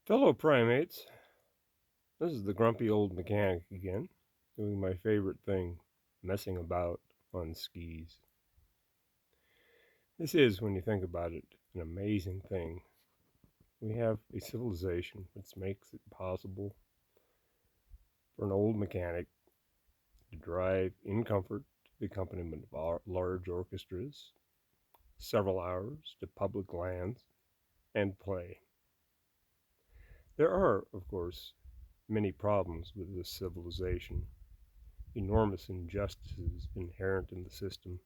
Fellow primates, this is the grumpy old mechanic again, doing my favorite thing, messing about on skis. This is, when you think about it, an amazing thing. We have a civilization which makes it possible for an old mechanic to drive in comfort to the accompaniment of large orchestras, several hours to public lands, and play. There are, of course, many problems with this civilization, enormous injustices inherent in the system,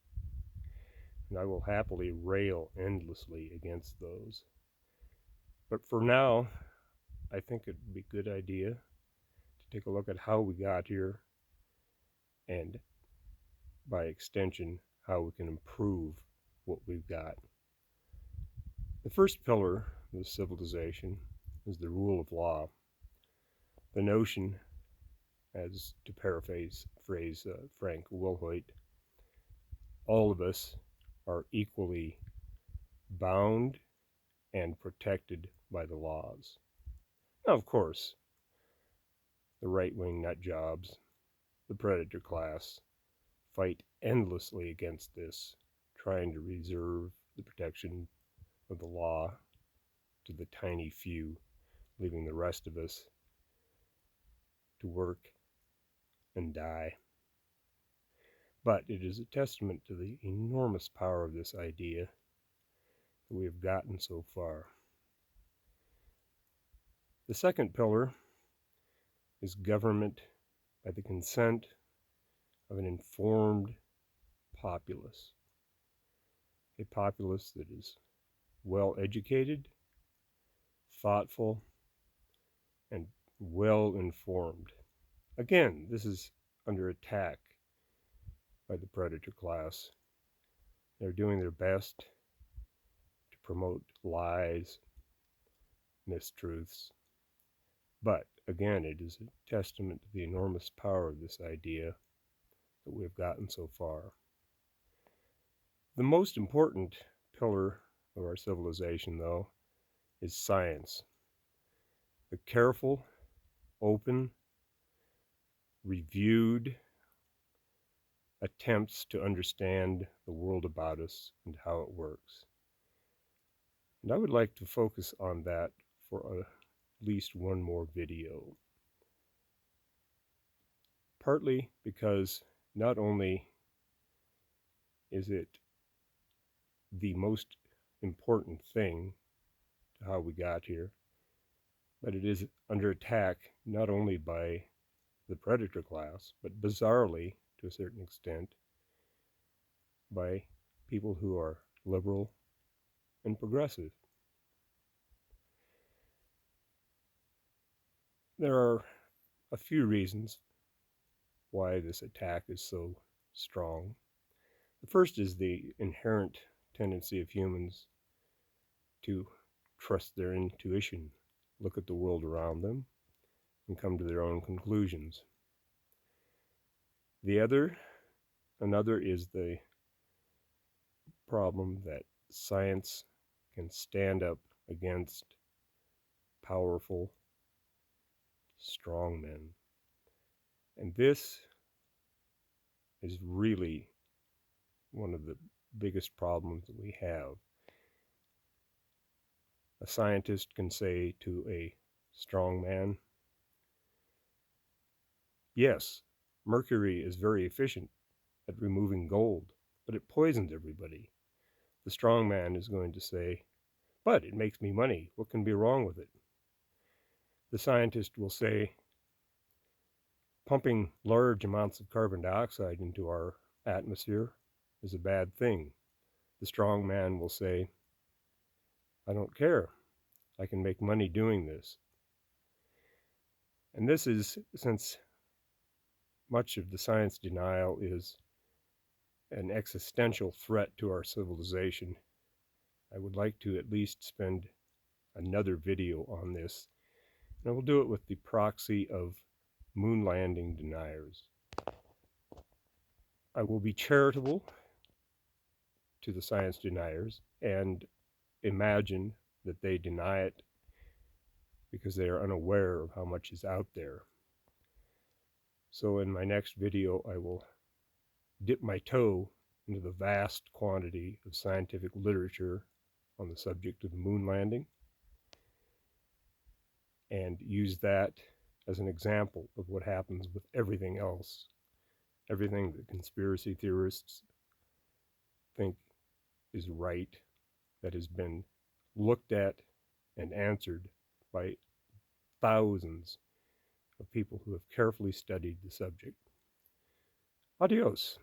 and I will happily rail endlessly against those. But for now, I think it would be a good idea to take a look at how we got here and, by extension, how we can improve what we've got. The first pillar of civilization is the rule of law. The notion, as to paraphrase Frank Wilhoit, all of us are equally bound and protected by the laws. Now, of course, the right-wing nut jobs, the predator class, fight endlessly against this, trying to reserve the protection of the law to the tiny few, leaving the rest of us to work and die. But it is a testament to the enormous power of this idea that we have gotten so far. The second pillar is government by the consent of an informed populace, a populace that is well educated, thoughtful, and well informed. Again, this is under attack by the predator class. They're doing their best to promote lies, mistruths. But again, it is a testament to the enormous power of this idea that we've gotten so far. The most important pillar of our civilization, though, is science. The careful, open, reviewed attempts to understand the world about us and how it works. And I would like to focus on that for at least one more video. Partly because not only is it the most important thing to how we got here, but it is under attack not only by the predator class, but bizarrely, to a certain extent, by people who are liberal and progressive. There are a few reasons why this attack is so strong. The first is the inherent tendency of humans to trust their intuition, look at the world around them, and come to their own conclusions. Another is the problem that science can stand up against powerful, strong men. And this is really one of the biggest problems that we have. A scientist can say to a strong man, yes, mercury is very efficient at removing gold, but it poisons everybody. The strong man is going to say, but it makes me money. What can be wrong with it? The scientist will say, pumping large amounts of carbon dioxide into our atmosphere is a bad thing. The strong man will say, I don't care. I can make money doing this. And this is, since much of the science denial is an existential threat to our civilization, I would like to at least spend another video on this. And I will do it with the proxy of moon landing deniers. I will be charitable to the science deniers and imagine that they deny it because they are unaware of how much is out there. So in my next video, I will dip my toe into the vast quantity of scientific literature on the subject of the moon landing and use that as an example of what happens with everything else, everything that conspiracy theorists think is right, that has been looked at and answered by thousands of people who have carefully studied the subject. Adios.